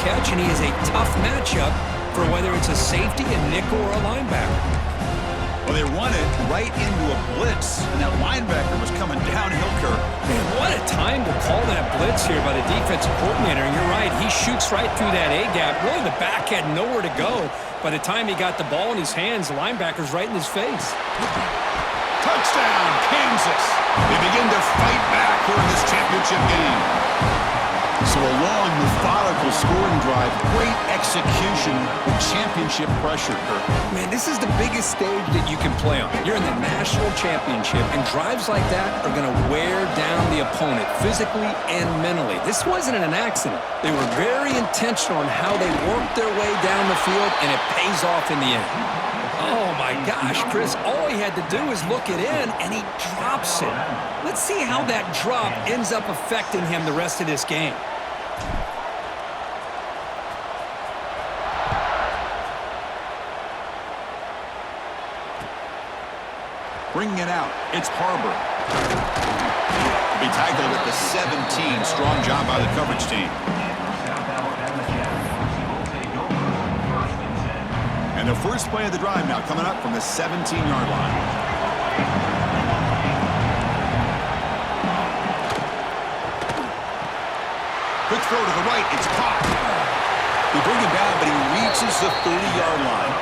catch, and he is a tough matchup for whether it's a safety, a nickel, or a linebacker. Well, they run it right into a blitz, and that linebacker was coming downhill, Kirk. Man, what a time to call that blitz here by the defensive coordinator. And you're right, he shoots right through that A-gap. Really, the back had nowhere to go. By the time he got the ball in his hands, the linebacker's right in his face. Touchdown, Kansas. They begin to fight back here in this championship game. So a long, methodical scoring drive, great execution with championship pressure, Kirk. Man, this is the biggest stage that you can play on. You're in the national championship, and drives like that are going to wear down the opponent physically and mentally. This wasn't an accident. They were very intentional on how they worked their way down the field, and it pays off in the end. Oh, my gosh, Chris, all he had to do is look it in, and he drops it. Let's see how that drop ends up affecting him the rest of this game. Bringing it out, it's Harbor. He tackled at the 17. Strong job by the coverage team. And the first play of the drive now coming up from the 17-yard line. Quick throw to the right, it's caught. They bring him down, but he reaches the 30-yard line.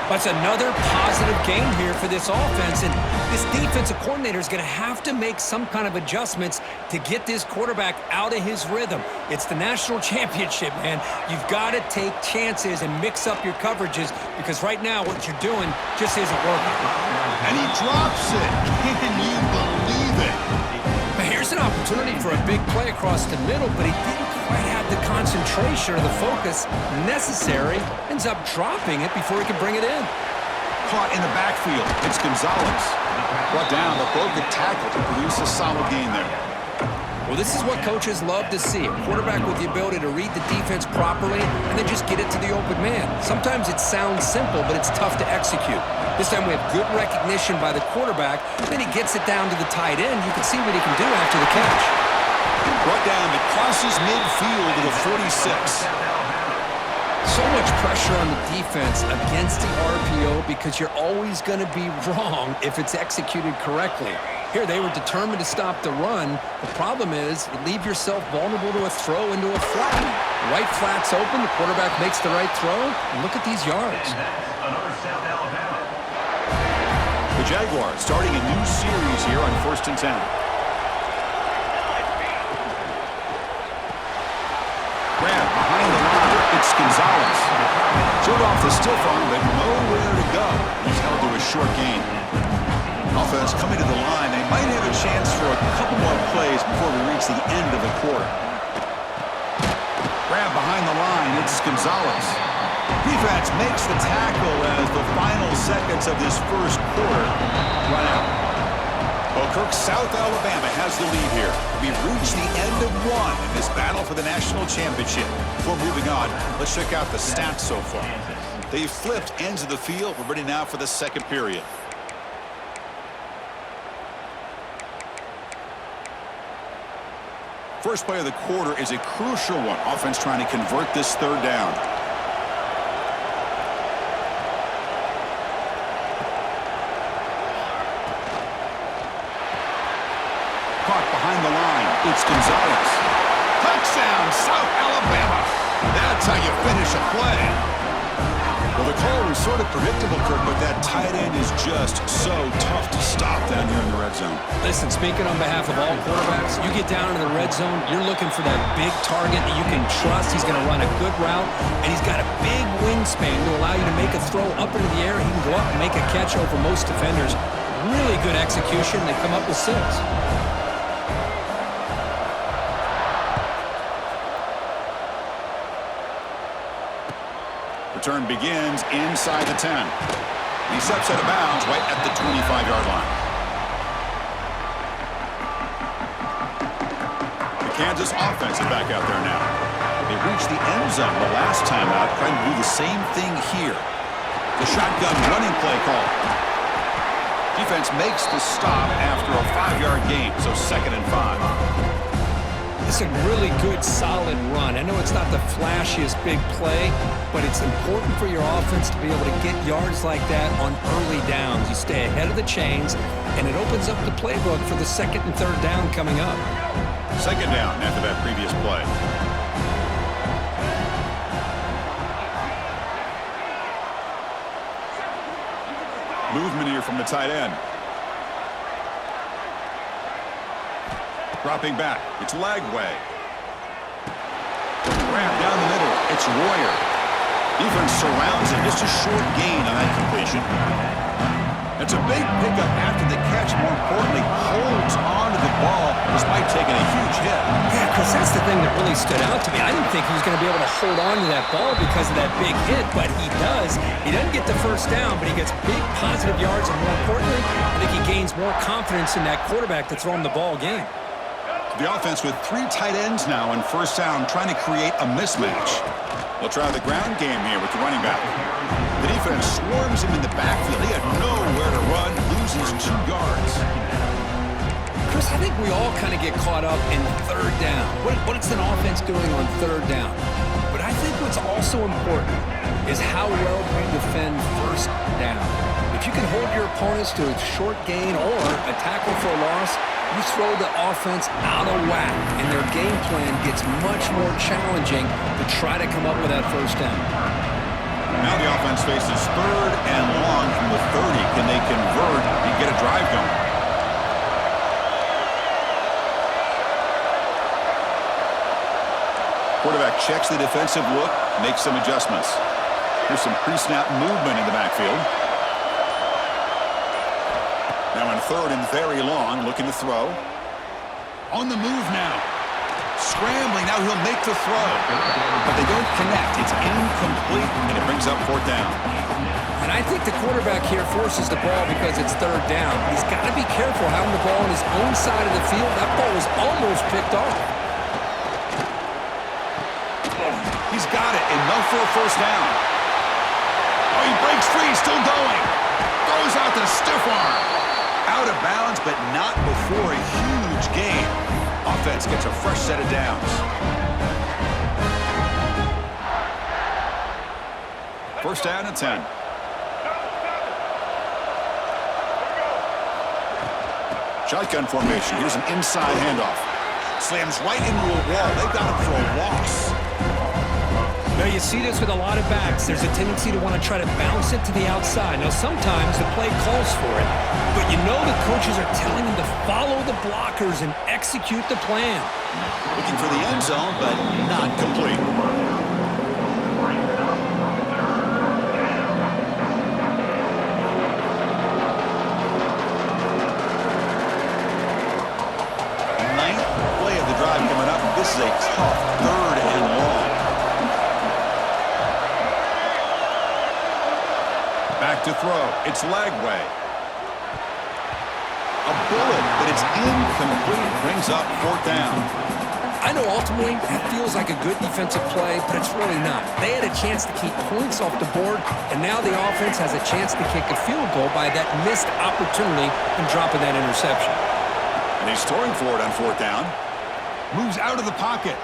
That's another positive game here for this offense, and this defensive coordinator is going to have to make some kind of adjustments to get this quarterback out of his rhythm. It's the national championship, man. You've got to take chances and mix up your coverages, because right now what you're doing just isn't working. And he drops it. Can you believe it? But here's an opportunity for a big play across the middle, but he didn't quite have the concentration or the focus necessary. Ends up dropping it before he can bring it in. Caught in the backfield. It's Gonzalez. Brought down, but broke the tackle to produce a solid gain there. Well, this is what coaches love to see. A quarterback with the ability to read the defense properly and then just get it to the open man. Sometimes it sounds simple, but it's tough to execute. This time we have good recognition by the quarterback. Then he gets it down to the tight end. You can see what he can do after the catch. Brought down, it crosses midfield to the 46. So much pressure on the defense against the RPO because you're always going to be wrong if it's executed correctly. Here, they were determined to stop the run. The problem is you leave yourself vulnerable to a throw into a flat. The right flat's open. The quarterback makes the right throw. And look at these yards. The Jaguars starting a new series here on 1st and 10. Grab behind the line. It's Gonzalez. Showed off the stiff arm, but nowhere to go. He's held to a short gain. Offense coming to the line. They might have a chance for a couple more plays before we reach the end of the quarter. Grab behind the line. It's Gonzalez. Defense makes the tackle as the final seconds of this first quarter run out. Well, Kirk, South Alabama has the lead here. We've reached the end of one in this battle for the national championship. Before moving on, let's check out the stats so far. They've flipped ends of the field. We're ready now for the second period. First play of the quarter is a crucial one. Offense trying to convert this third down. Caught behind the line. It's Gonzalez. Touchdown, South Alabama. That's how you finish a play. Well, the call was sort of predictable, Kirk, but that tight end is just so tough to stop down here in the red zone. Listen, speaking on behalf of all quarterbacks, you get down into the red zone, you're looking for that big target that you can trust. He's going to run a good route, and he's got a big wingspan to allow you to make a throw up into the air. He can go up and make a catch over most defenders. Really good execution. They come up with 6. Return begins inside the 10. He steps out of bounds right at the 25-yard line. The Kansas offense is back out there now. They reached the end zone the last time out, trying to do the same thing here. The shotgun running play call. Defense makes the stop after a 5-yard gain, so 2nd and 5. It's a really good, solid run. I know it's not the flashiest big play, but it's important for your offense to be able to get yards like that on early downs. You stay ahead of the chains, and it opens up the playbook for the second and third down coming up. Second down after that previous play. Movement here from the tight end. Dropping back. It's Lagway. Grab down the middle. It's Royer. Defense surrounds it. Just a short gain on that completion. It's a big pickup after the catch. More importantly, holds on to the ball despite taking a huge hit. Yeah, because that's the thing that really stood out to me. I didn't think he was going to be able to hold on to that ball because of that big hit, but he does. He doesn't get the first down, but he gets big positive yards, and more importantly, I think he gains more confidence in that quarterback to throw him the ball again. The offense with 3 tight ends now in first down, trying to create a mismatch. They'll try the ground game here with the running back. The defense swarms him in the backfield. He had nowhere to run, loses 2 yards. Chris, I think we all kind of get caught up in third down. What's an offense doing on third down? But I think what's also important is how well we defend first down. If you can hold your opponents to a short gain or a tackle for a loss, you throw the offense out of whack, and their game plan gets much more challenging to try to come up with that first down. Now the offense faces third and long from the 30. Can they convert and get a drive going? Quarterback checks the defensive look, makes some adjustments. Here's some pre-snap movement in the backfield. Now in third and very long, looking to throw. On the move now. Scrambling, now he'll make the throw. But they don't connect. It's incomplete, and it brings up fourth down. And I think the quarterback here forces the ball because it's third down. He's got to be careful having the ball on his own side of the field. That ball was almost picked off. He's got it, enough for a first down. Oh, he breaks free, still going. Throws out the stiff arm. Out of bounds, but not before a huge gain. Offense gets a fresh set of downs. First down and 10. Shotgun formation. Here's an inside handoff. Slams right into a wall. They've got him for a loss. Now, you see this with a lot of backs. There's a tendency to want to try to bounce it to the outside. Now, sometimes the play calls for it, but you know the coaches are telling them to follow the blockers and execute the plan. Looking for the end zone, but not complete. Ninth play of the drive coming up. This is a tough third and long. Back to throw. It's Lagway. A bullet, but it's incomplete. Brings up fourth down. I know ultimately that feels like a good defensive play, but it's really not. They had a chance to keep points off the board, and now the offense has a chance to kick a field goal by that missed opportunity and dropping that interception. And he's throwing for it on fourth down. Moves out of the pocket.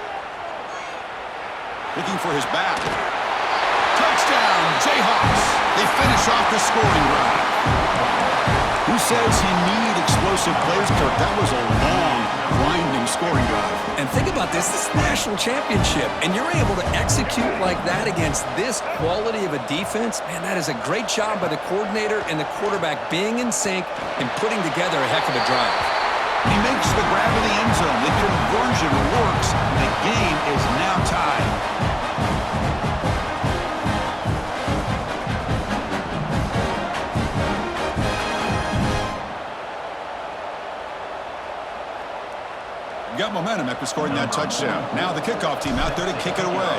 Looking for his back. Touchdown, Jayhawks. They finish off the scoring drive. Who says you need explosive plays, Kirk? That was a long, grinding scoring drive. And think about this. This is the national championship, and you're able to execute like that against this quality of a defense. Man, that is a great job by the coordinator and the quarterback being in sync and putting together a heck of a drive. He makes the grab in the end zone. The conversion works. The game is now tied. Got momentum after scoring that touchdown. Now the kickoff team out there to kick it away.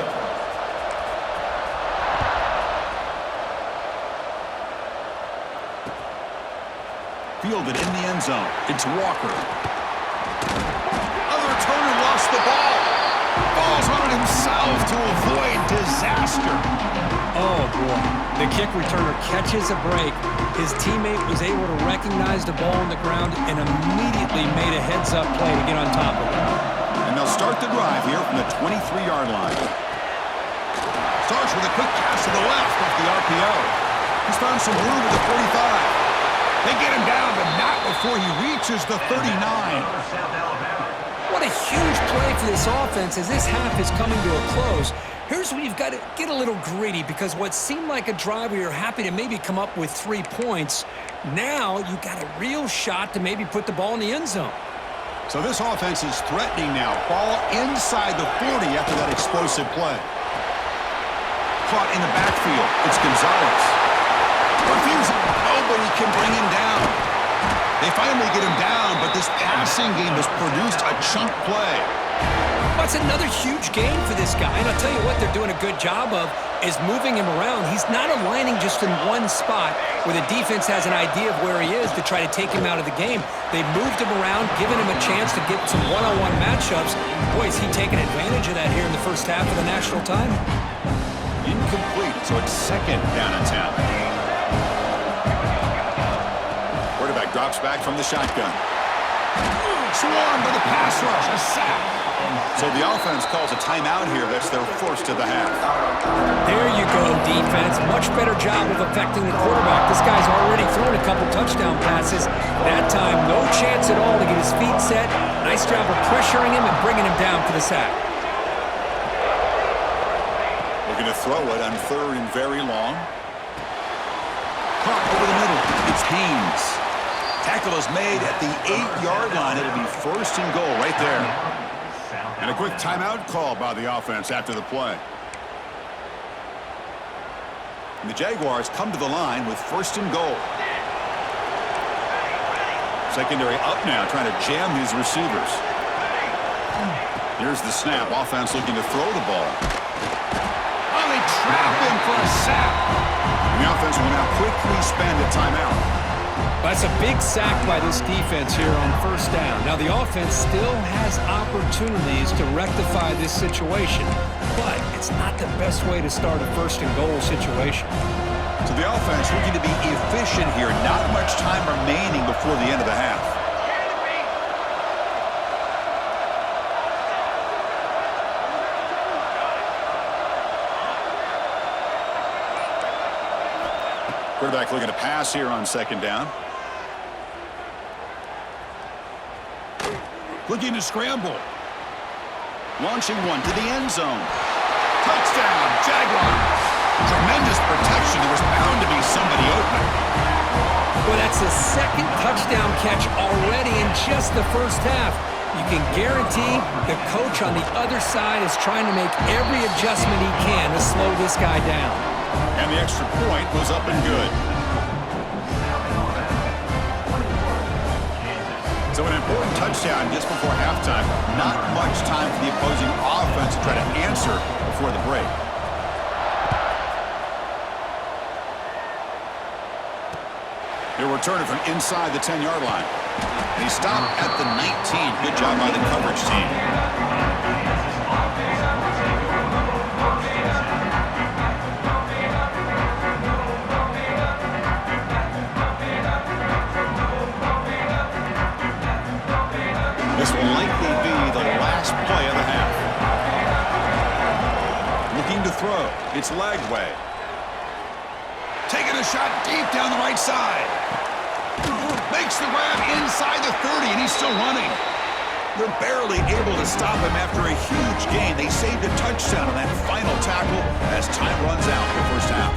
Fielded in the end zone. It's Walker. Other returner lost the ball. Falls on it himself to avoid disaster. Oh, boy. The kick returner catches a break. His teammate was able to recognize the ball on the ground and immediately made a heads-up play to get on top of it. And they'll start the drive here from the 23-yard line. Starts with a quick pass to the left off the RPO. He's found some room at the 45. They get him down, but not before he reaches the 39. What a huge play for this offense as this half is coming to a close. Here's where you've got to get a little gritty, because what seemed like a drive where you're happy to maybe come up with 3 points, now you've got a real shot to maybe put the ball in the end zone. So this offense is threatening now. Ball inside the 40 after that explosive play. Caught in the backfield. It's Gonzalez. Refusing. Nobody can bring him down. They finally get him down, but this passing game has produced a chunk play. That's another huge gain for this guy, and I'll tell you what they're doing a good job of is moving him around. He's not aligning just in one spot where the defense has an idea of where he is to try to take him out of the game. They've moved him around, given him a chance to get some one-on-one matchups. Boy, is he taking advantage of that here in the first half of the national title. Incomplete, so it's second down and 10. Quarterback drops back from the shotgun. Swarmed by the pass rush, a sack. So the offense calls a timeout here. That's their first of the half. There you go, defense. Much better job of affecting the quarterback. This guy's already thrown a couple touchdown passes. That time, no chance at all to get his feet set. Nice job of pressuring him and bringing him down for the sack. Looking to throw it on 3rd and very long. Caught over the middle. It's Haynes. Tackle is made at the 8-yard line. It'll be 1st and goal right there. And a quick timeout call by the offense after the play. And the Jaguars come to the line with 1st and goal. Secondary up now, trying to jam these receivers. Here's the snap. Offense looking to throw the ball. Oh, they trap him for a sack. And the offense will now quickly spend a timeout. That's a big sack by this defense here on 1st down. Now, the offense still has opportunities to rectify this situation, but it's not the best way to start a 1st and goal situation. So the offense looking to be efficient here. Not much time remaining before the end of the half. Quarterback looking to pass here on 2nd down. Looking to scramble. Launching one to the end zone. Touchdown, Jaguars. Tremendous protection. There was bound to be somebody open. Well, that's the 2nd touchdown catch already in just the first half. You can guarantee the coach on the other side is trying to make every adjustment he can to slow this guy down. And the extra point was up and good. So an important touchdown just before halftime. Not much time for the opposing offense to try to answer before the break. He'll return it from inside the 10-yard line. And he stopped at the 19. Good job by the coverage team. This will likely be the last play of the half. Looking to throw. It's Lagway. Taking a shot deep down the right side. Makes the grab inside the 30, and he's still running. They're barely able to stop him after a huge gain. They saved a touchdown on that final tackle as time runs out in the first half.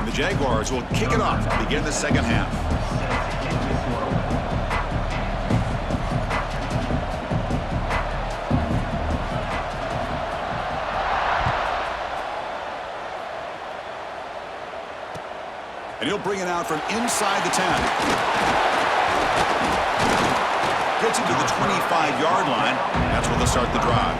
The Jaguars will kick it off to begin the second half. And he'll bring it out from inside the 10. Gets it to the 25-yard line. That's where they'll start the drive.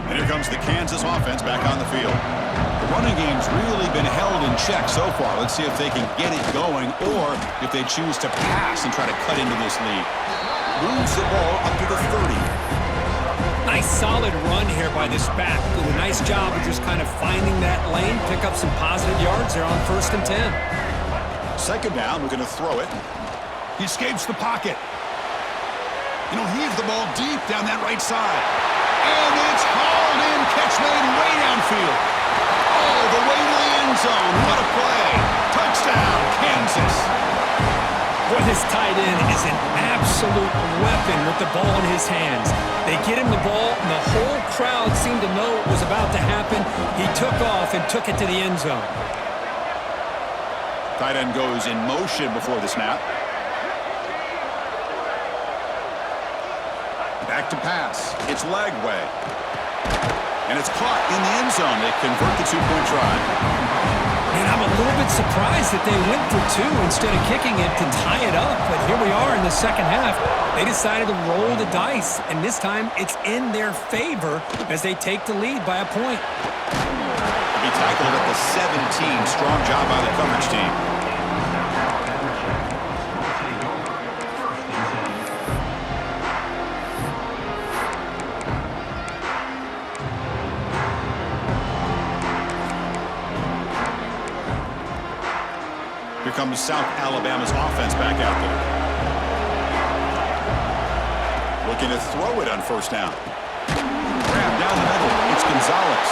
And here comes the Kansas offense back on the field. The running game's really been held in check so far. Let's see if they can get it going or if they choose to pass and try to cut into this lead. Moves the ball up to the 30. Nice solid run here by this back. Did a nice job of just kind of finding that lane, pick up some positive yards there on 1st and 10. Second down, we're going to throw it. He escapes the pocket. And he'll heave the ball deep down that right side. And it's hauled in, catch made way downfield. All the way to the end zone. What a play. Touchdown, Kansas. Boy, this tight end is an absolute weapon with the ball in his hands. They get him the ball, and the whole crowd seemed to know what was about to happen. He took off and took it to the end zone. Tight end goes in motion before the snap. Back to pass. It's leg way. And it's caught in the end zone. They convert the two-point try. And I'm a little bit surprised that they went for 2 instead of kicking it to tie it up. But here we are in the second half. They decided to roll the dice, and this time it's in their favor as they take the lead by a point. He tackled at the 17. Strong job by the coverage team. Here comes South Alabama's offense back out there. Looking to throw it on 1st down. Grab down the middle. It's Gonzalez.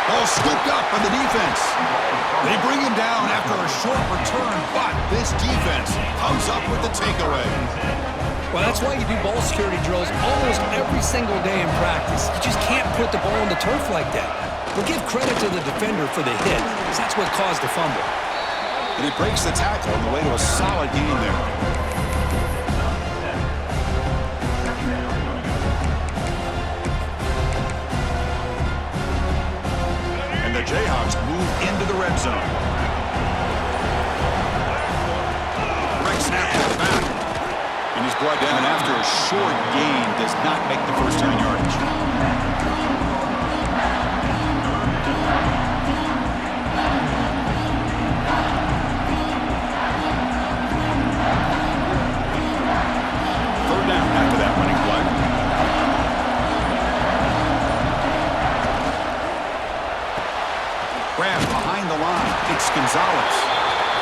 Ball scooped up on the defense. They bring him down after a short return, but this defense comes up with the takeaway. Well, that's why you do ball security drills almost every single day in practice. You just can't put the ball on the turf like that. We'll give credit to the defender for the hit, because that's what caused the fumble. And he breaks the tackle on the way to a solid gain there. And the Jayhawks move into the red zone. Right snap to the back. And he's brought down after a short gain. Does not make the first down yardage. After that running play. Grab behind the line. It's Gonzalez.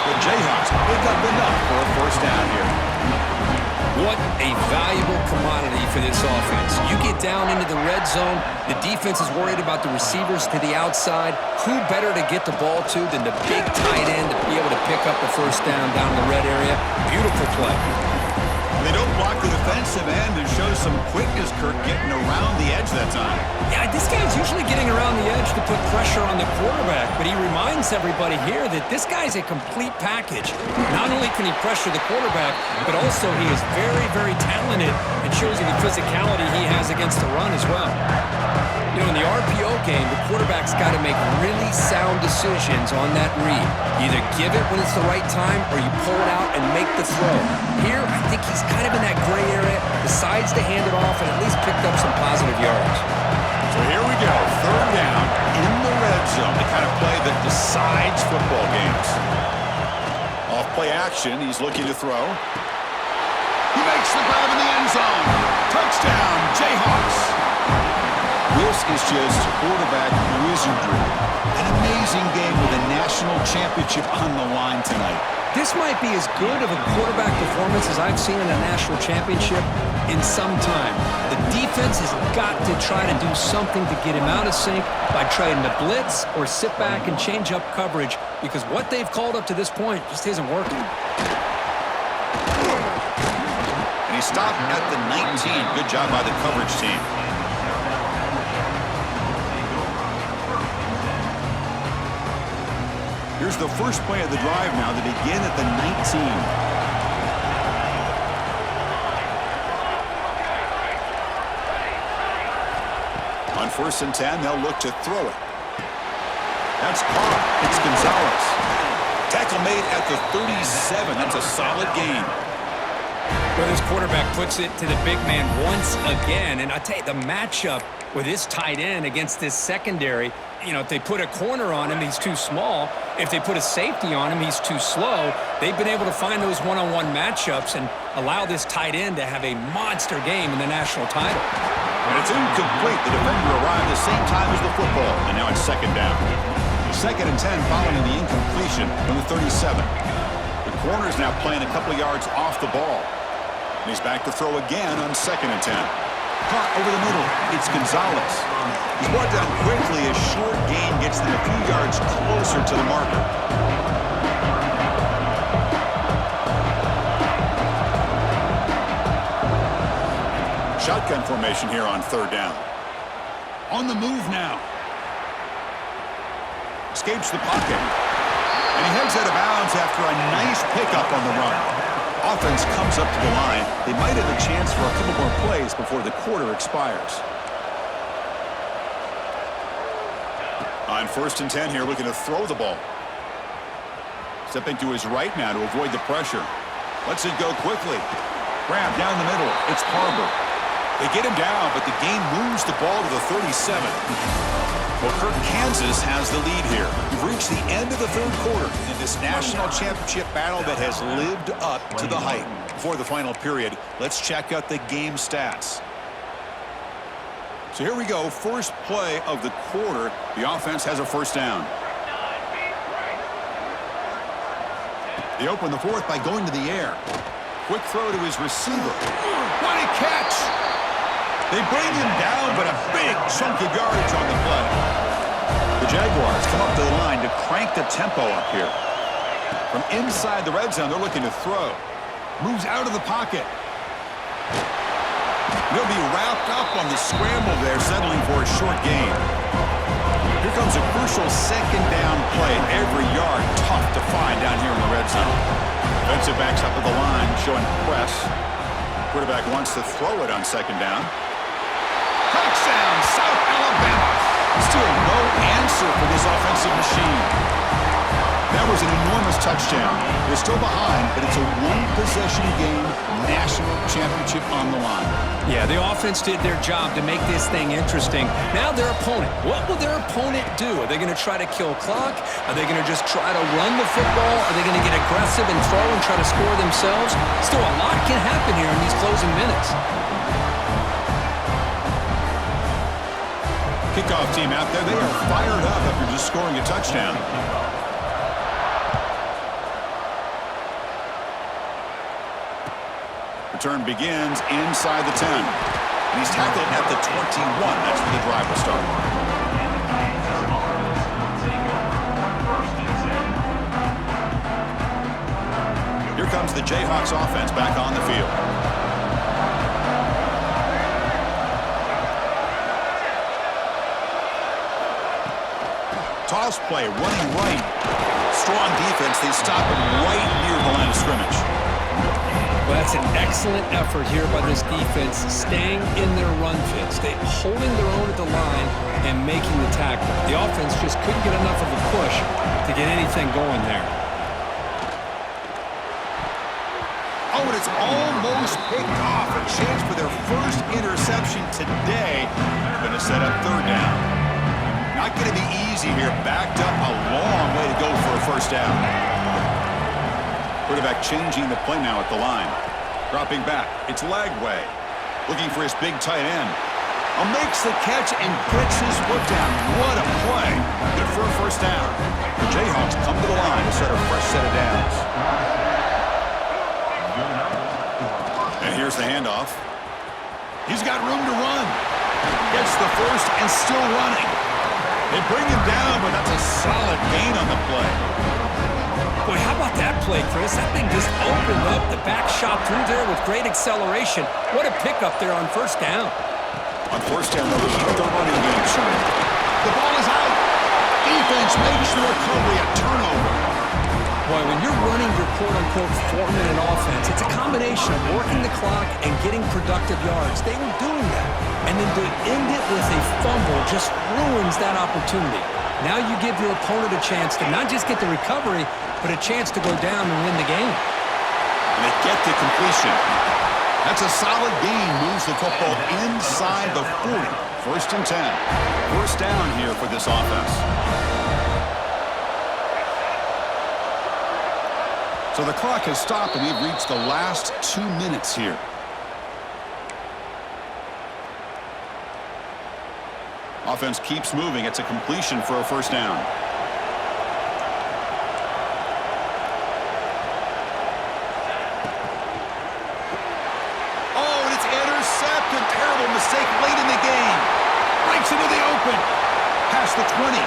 The Jayhawks pick up enough for a 1st down here. What a valuable commodity for this offense. You get down into the red zone, the defense is worried about the receivers to the outside. Who better to get the ball to than the big tight end to be able to pick up the 1st down down in the red area? Beautiful play. They don't block the defensive end and show some quickness, Kirk, getting around the edge that time. Yeah, this guy's usually getting around the edge to put pressure on the quarterback, but he reminds everybody here that this guy's a complete package. Not only can he pressure the quarterback, but also he is very, very talented and shows you the physicality he has against the run as well. In the RPO game, the quarterback's got to make really sound decisions on that read. You either give it when it's the right time or you pull it out and make the throw. Here, I think he's kind of in that gray area, decides to hand it off and at least picked up some positive yards. So here we go, 3rd down in the red zone, the kind of play that decides football games. Off play action, he's looking to throw. He makes the grab in the end zone. Touchdown, Jayhawks. This is just quarterback wizardry. An amazing game with a national championship on the line tonight. This might be as good of a quarterback performance as I've seen in a national championship in some time. The defense has got to try to do something to get him out of sync by trying to blitz or sit back and change up coverage, because what they've called up to this point just isn't working. And he stopped at the 19. Good job by the coverage team. Here's the first play of the drive now to begin at the 19. On 1st and 10, they'll look to throw it. That's caught. It's Gonzalez. Tackle made at the 37. That's a solid gain. Well, this quarterback puts it to the big man once again. And I tell you, the matchup with this tight end against this secondary, if they put a corner on him, he's too small. If they put a safety on him, he's too slow. They've been able to find those one-on-one matchups and allow this tight end to have a monster game in the national title. And it's incomplete. The defender arrived the same time as the football, and now it's second down. 2nd and 10 following the incompletion from the 37. The corner's now playing a couple yards off the ball. And he's back to throw again on 2nd and 10. Caught over the middle. It's Gonzalez. He's brought down quickly as short gain gets them a few yards closer to the marker. Shotgun formation here on 3rd down. On the move now. Escapes the pocket. And he heads out of bounds after a nice pickup on the run. Offense comes up to the line. They might have a chance for a couple more plays before the quarter expires. On 1st and 10 here, looking to throw the ball. Stepping to his right now to avoid the pressure. Lets it go quickly. Grab down the middle. It's Parber. They get him down, but the game moves the ball to the 37. Well, Kirk, Kansas has the lead here. We've reached the end of the 3rd quarter in this national championship battle that has lived up to the hype. Before the final period, let's check out the game stats. So here we go, first play of the quarter. The offense has a 1st down. They open the 4th by going to the air. Quick throw to his receiver. What a catch! They bring him down, but a big chunk of yardage on the play. The Jaguars come up to the line to crank the tempo up here. From inside the red zone, they're looking to throw. Moves out of the pocket. He'll be wrapped up on the scramble there, settling for a short gain. Here comes a crucial 2nd down play. Every yard tough to find down here in the red zone. Defensive backs up at the line, showing press. Quarterback wants to throw it on 2nd down. Touchdown, South Alabama. Still no answer for this offensive machine. That was an enormous touchdown. They're still behind, but it's a one-possession game, national championship on the line. Yeah, the offense did their job to make this thing interesting. Now their opponent. What will their opponent do? Are they going to try to kill clock? Are they going to just try to run the football? Are they going to get aggressive and throw and try to score themselves? Still, a lot can happen here in these closing minutes. Kickoff team out there, they are fired up after just scoring a touchdown. Return begins inside the 10. And he's tackled at the 21. That's where the drive will start. Here comes the Jayhawks offense back on the field. Toss play, running right. Strong defense. They stop him right near the line of scrimmage. Well, that's an excellent effort here by this defense, staying in their run fits. They holding their own at the line and making the tackle. The offense just couldn't get enough of a push to get anything going there. Oh, and it's almost picked off. A chance for their first interception today. Going to set up 3rd down. Not going to be easy here. Backed up a long way to go for a 1st down. Quarterback changing the play now at the line. Dropping back. It's Lagway. Looking for his big tight end. Makes the catch and gets his foot down. What a play. Good for a 1st down. The Jayhawks come to the line to set a fresh set of downs. And here's the handoff. He's got room to run. Gets the 1st and still running. They bring him down, but that's a solid gain on the play. Boy, how about that play, Chris? That thing just opened up. The back shot through there with great acceleration. What a pickup there on 1st down. On 1st down, they'll keep the running game showing. The ball is out. Defense makes the recovery a turnover. Boy, when you're running your quote-unquote 4-minute offense, it's a combination of working the clock and getting productive yards. They were doing that. And then to end it with a fumble just ruins that opportunity. Now you give your opponent a chance to not just get the recovery, but a chance to go down and win the game. And they get the completion. That's a solid gain. Moves the football inside the 40. 1st and 10. First down here for this offense. So the clock has stopped, and we've reached the last 2 minutes here. Offense keeps moving. It's a completion for a first down. Oh, and it's intercepted. Terrible mistake late in the game. Breaks into the open. Past the 20.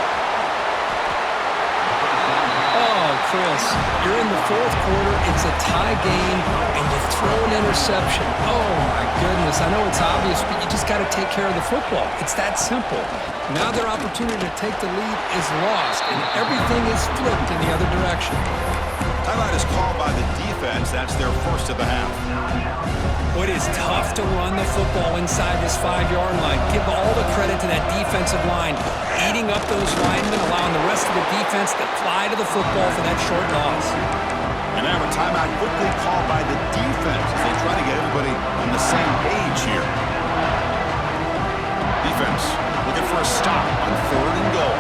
Oh, Chris, you're in the 4th quarter. It's a tie game, and you throw an interception. Oh, my goodness. I know it's obvious, but you just got to take care of the football. It's that simple. Now their opportunity to take the lead is lost, and everything is flipped in the other direction. Timeout is called by the defense. That's their first of the half. Well, it is tough to run the football inside this 5-yard line. Give all the credit to that defensive line, eating up those linemen, allowing the rest of the defense to fly to the football for that short loss. And now a timeout quickly called by the defense as they try to get everybody on the same page here. Defense looking for a stop on 3rd and goal.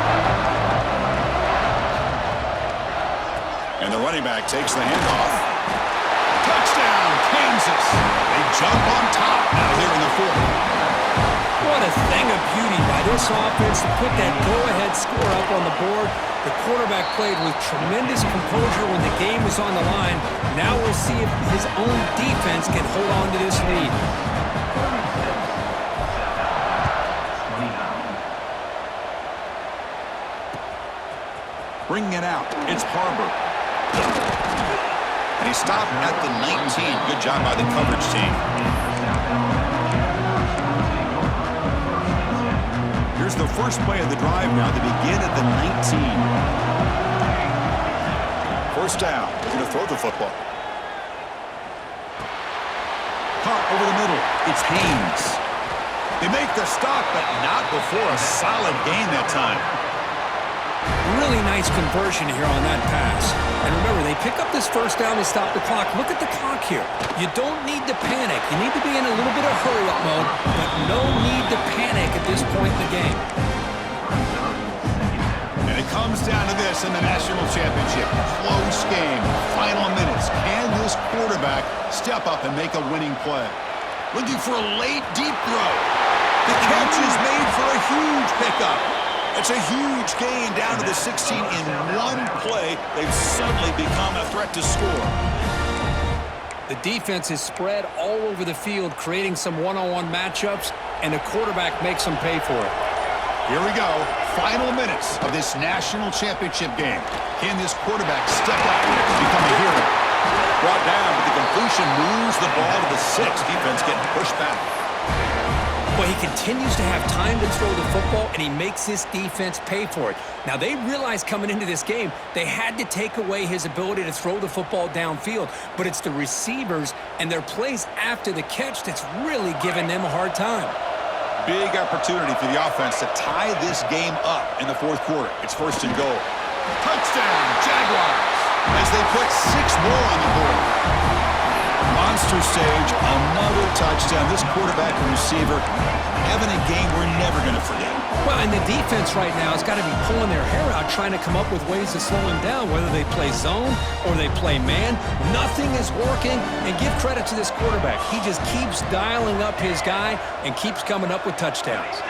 And the running back takes the handoff. Touchdown, Kansas. They jump on top now here in the 4th. What a thing of beauty by this offense to put that go-ahead score up on the board. The quarterback played with tremendous composure when the game was on the line. Now we'll see if his own defense can hold on to this lead. Bringing it out, it's Harbor. And he stopped at the 19. Good job by the coverage team. Here's the first play of the drive now. They begin at the 19. First down. They're going to throw the football. Caught over the middle. It's Haynes. They make the stop, but not before a solid gain that time. Really nice conversion here on that pass. And remember, they pick up this first down to stop the clock. Look at the clock here. You don't need to panic. You need to be in a little bit of hurry-up mode, but no need to panic at this point in the game. And it comes down to this in the national championship. Close game. Final minutes. Can this quarterback step up and make a winning play? Looking for a late, deep throw. The catch is made for a huge pickup. It's a huge gain down to the 16 in one play. They've suddenly become a threat to score. The defense is spread all over the field, creating some one-on-one matchups, and the quarterback makes them pay for it. Here we go. Final minutes of this national championship game. Can this quarterback step up and become a hero? Brought down, but the completion moves the ball to the 6. Defense getting pushed back. Well, he continues to have time to throw the football, and he makes this defense pay for it. Now, they realized coming into this game they had to take away his ability to throw the football downfield, but it's the receivers and their plays after the catch that's really giving them a hard time. Big opportunity for the offense to tie this game up in the 4th quarter. It's 1st and goal. Touchdown, Jaguars, as they put 6 more on the board. Monster stage, another touchdown. This quarterback and receiver having a game we're never going to forget. Well, and the defense right now has got to be pulling their hair out, trying to come up with ways to slow him down, whether they play zone or they play man. Nothing is working, and give credit to this quarterback. He just keeps dialing up his guy and keeps coming up with touchdowns.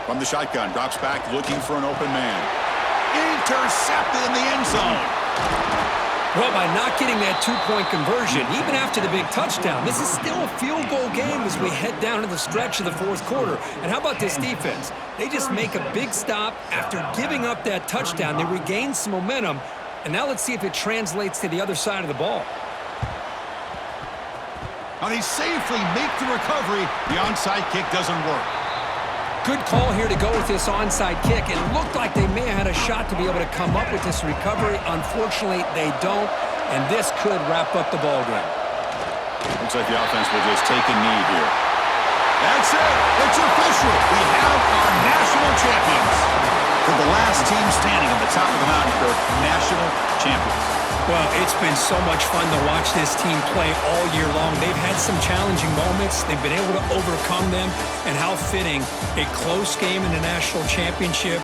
From the shotgun, drops back, looking for an open man. Intercepted in the end zone. Well, by not getting that 2-point conversion, even after the big touchdown, this is still a field goal game as we head down to the stretch of the 4th quarter. And how about this defense? They just make a big stop after giving up that touchdown. They regain some momentum, and now let's see if it translates to the other side of the ball. Now they safely make the recovery. The onside kick doesn't work. Good call here to go with this onside kick. It looked like they may have had a shot to be able to come up with this recovery. Unfortunately, they don't, and this could wrap up the ball game. Looks like the offense will just take a knee here. That's it. It's official. We have our national champions. For the last team standing at the top of the mountain, Kirk, national champions. Well, it's been so much fun to watch this team play all year long. They've had some challenging moments. They've been able to overcome them. And how fitting, a close game in the national championship.